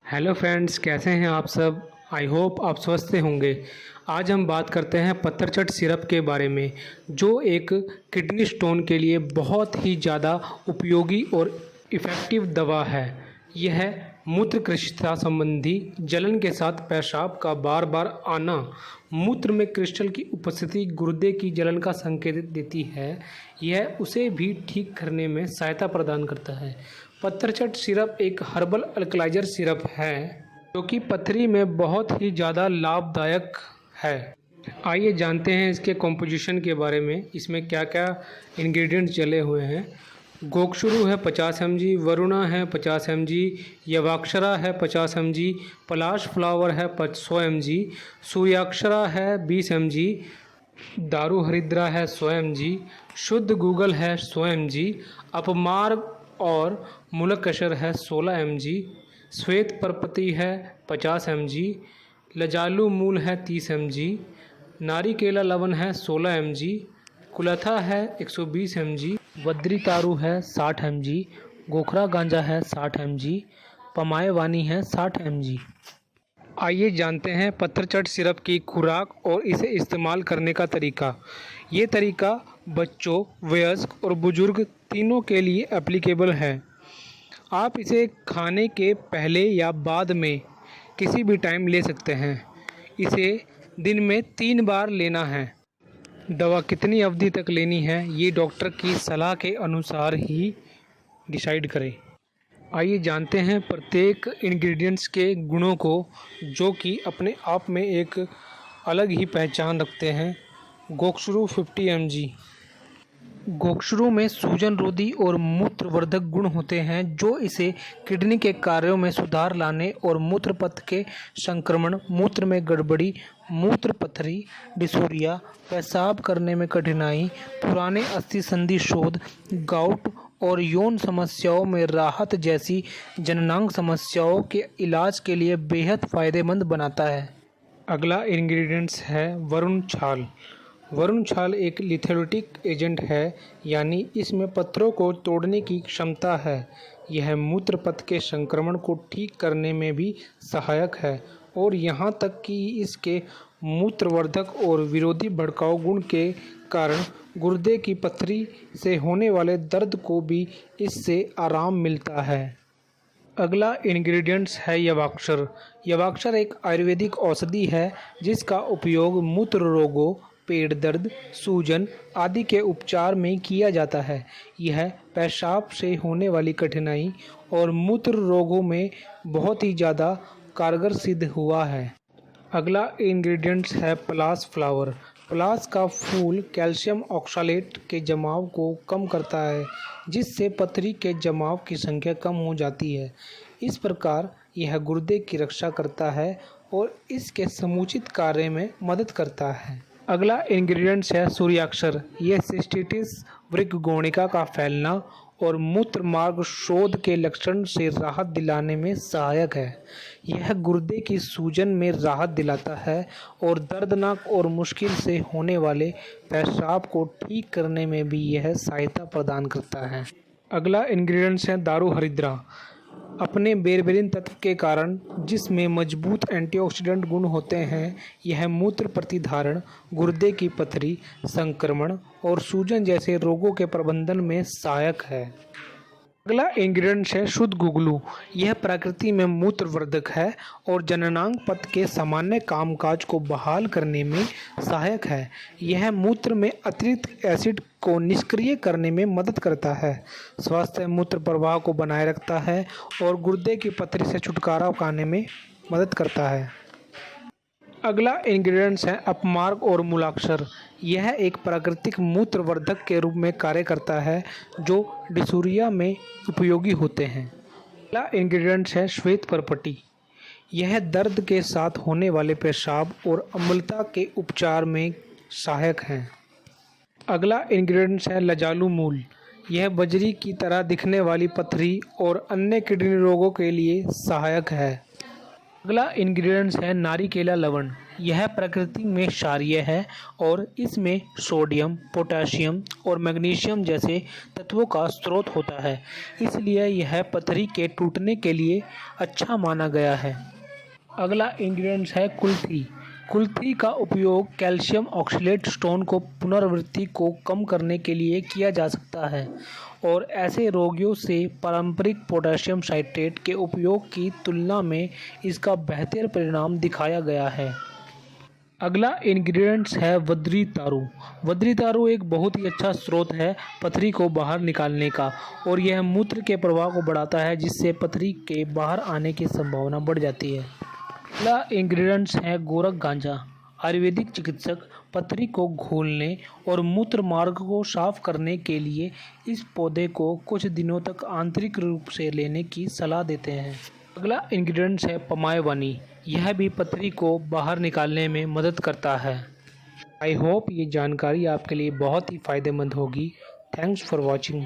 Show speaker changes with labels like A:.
A: Hello friends, कैसे हैं आप सब। आई होप आप स्वस्थ होंगे। आज हम बात करते हैं पत्थरचट सिरप के बारे में, जो एक किडनी स्टोन के लिए बहुत ही ज़्यादा उपयोगी और इफ़ेक्टिव दवा है। यह मूत्रकृष्ठता संबंधी जलन के साथ पेशाब का बार बार आना, मूत्र में क्रिस्टल की उपस्थिति गुर्दे की जलन का संकेत देती है। यह उसे भी ठीक करने में सहायता प्रदान करता है। पत्थरचट सिरप एक हर्बल अल्कलाइजर सिरप है जो कि पथरी में बहुत ही ज़्यादा लाभदायक है। आइए जानते हैं इसके कॉम्पोजिशन के बारे में। इसमें क्या क्या इंग्रेडिएंट्स डले हुए हैं। गोक्षुरु है 50 mg, वरुणा है 50 mg, यवाक्षरा है 50 mg, पलाश फ्लावर है 100 mg, सूर्याक्षरा है 20 mg, दारू हरिद्रा है 100 mg, शुद्ध गूगल है 100 mg, अपमार्ग और मूलकशर है 16 mg, श्वेत परपति है 50 mg, लजालू मूल है 30 mg, नारिकेला लवण है 16 mg, कुलथा है 120 mg, बद्री तारू है 60 mg, गोखरा गांजा है 60 mg, पमायवानी है 60 mg। आइए जानते हैं पत्थरचट सिरप की खुराक और इसे इस्तेमाल करने का तरीका। ये तरीका बच्चों, वयस्क और बुजुर्ग तीनों के लिए एप्लीकेबल है। आप इसे खाने के पहले या बाद में किसी भी टाइम ले सकते हैं। इसे दिन में 3 बार लेना है। दवा कितनी अवधि तक लेनी है ये डॉक्टर की सलाह के अनुसार ही डिसाइड करें। आइए जानते हैं प्रत्येक इंग्रेडिएंट्स के गुणों को, जो कि अपने आप में एक अलग ही पहचान रखते हैं। गोक्षुरु 50 mg। गोक्षुरु में सूजन रोधी और मूत्रवर्धक गुण होते हैं, जो इसे किडनी के कार्यों में सुधार लाने और मूत्रपथ के संक्रमण, मूत्र में गड़बड़ी, मूत्र पथरी, डिसोरिया, पेशाब करने में कठिनाई, पुराने अस्थि संधि शोध, गाउट और यौन समस्याओं में राहत जैसी जननांग समस्याओं के इलाज के लिए बेहद फायदेमंद बनाता है। अगला इंग्रेडिएंट्स है वरुण छाल। वरुण छाल एक लिथोलिटिक एजेंट है, यानी इसमें पत्थरों को तोड़ने की क्षमता है। यह मूत्रपथ के संक्रमण को ठीक करने में भी सहायक है और यहाँ तक कि इसके मूत्रवर्धक और विरोधी भड़काऊ गुण के कारण गुर्दे की पथरी से होने वाले दर्द को भी इससे आराम मिलता है। अगला इंग्रेडिएंट्स है यवाक्षर। यवाक्षर एक आयुर्वेदिक औषधि है जिसका उपयोग मूत्र रोगों, पेट दर्द, सूजन आदि के उपचार में किया जाता है। यह पेशाब से होने वाली कठिनाई और मूत्र रोगों में बहुत ही ज़्यादा कारगर सिद्ध हुआ है। अगला इंग्रेडिएंट्स है पलाश फ्लावर। पलाश का फूल कैल्शियम ऑक्सलेट के जमाव को कम करता है, जिससे पथरी के जमाव की संख्या कम हो जाती है। इस प्रकार यह गुर्दे की रक्षा करता है और इसके समुचित कार्य में मदद करता है। अगला इंग्रेडिएंट्स है सूर्याक्षर। यह सिस्टिटिस वृक्कगोणिका का फैलना और मूत्र मार्ग शोथ के लक्षण से राहत दिलाने में सहायक है। यह गुर्दे की सूजन में राहत दिलाता है और दर्दनाक और मुश्किल से होने वाले पेशाब को ठीक करने में भी यह सहायता प्रदान करता है। अगला इंग्रेडिएंट्स है दारू हरिद्रा। अपने बेरबेरिन तत्व के कारण, जिसमें मजबूत एंटीऑक्सीडेंट गुण होते हैं, यह मूत्र प्रतिधारण, गुर्दे की पथरी, संक्रमण और सूजन जैसे रोगों के प्रबंधन में सहायक है। अगला इंग्रेडिएंट्स है शुद्ध गुगलू। यह प्रकृति में मूत्रवर्धक है और जननांग पथ के सामान्य कामकाज को बहाल करने में सहायक है। यह मूत्र में अतिरिक्त एसिड को निष्क्रिय करने में मदद करता है, स्वस्थ मूत्र प्रवाह को बनाए रखता है और गुर्दे की पथरी से छुटकारा पाने में मदद करता है। अगला इंग्रेडिएंट्स है अपमार्ग और मूलाक्षर। यह एक प्राकृतिक मूत्रवर्धक के रूप में कार्य करता है, जो डिसोरिया में उपयोगी होते हैं। अगला इंग्रेडिएंट्स है श्वेत परपटी। यह दर्द के साथ होने वाले पेशाब और अम्लता के उपचार में सहायक है। अगला इंग्रेडिएंट्स है लजालू मूल। यह बजरी की तरह दिखने वाली पथरी और अन्य किडनी रोगों के लिए सहायक है। अगला इंग्रेडिएंट्स है नारिकेला लवण। यह प्रकृति में क्षारीय है और इसमें सोडियम, पोटेशियम और मैग्नीशियम जैसे तत्वों का स्रोत होता है, इसलिए यह पथरी के टूटने के लिए अच्छा माना गया है। अगला इंग्रेडिएंट्स है कुल्थी। कुल्थी का उपयोग कैल्शियम ऑक्सलेट स्टोन को पुनरावृत्ति को कम करने के लिए किया जा सकता है और ऐसे रोगियों से पारंपरिक पोटेशियम साइट्रेट के उपयोग की तुलना में इसका बेहतर परिणाम दिखाया गया है। अगला इंग्रेडिएंट्स है वद्री तारू। वद्री तारू एक बहुत ही अच्छा स्रोत है पथरी को बाहर निकालने का और यह मूत्र के प्रवाह को बढ़ाता है, जिससे पथरी के बाहर आने की संभावना बढ़ जाती है। अगला इंग्रेडिएंट्स है गोरख गांजा। आयुर्वेदिक चिकित्सक पथरी को घोलने और मूत्र मार्ग को साफ करने के लिए इस पौधे को कुछ दिनों तक आंतरिक रूप से लेने की सलाह देते हैं। अगला इंग्रेडिएंट्स है पमायवानी। यह भी पथरी को बाहर निकालने में मदद करता है। आई होप ये जानकारी आपके लिए बहुत ही फ़ायदेमंद होगी। Thanks for watching.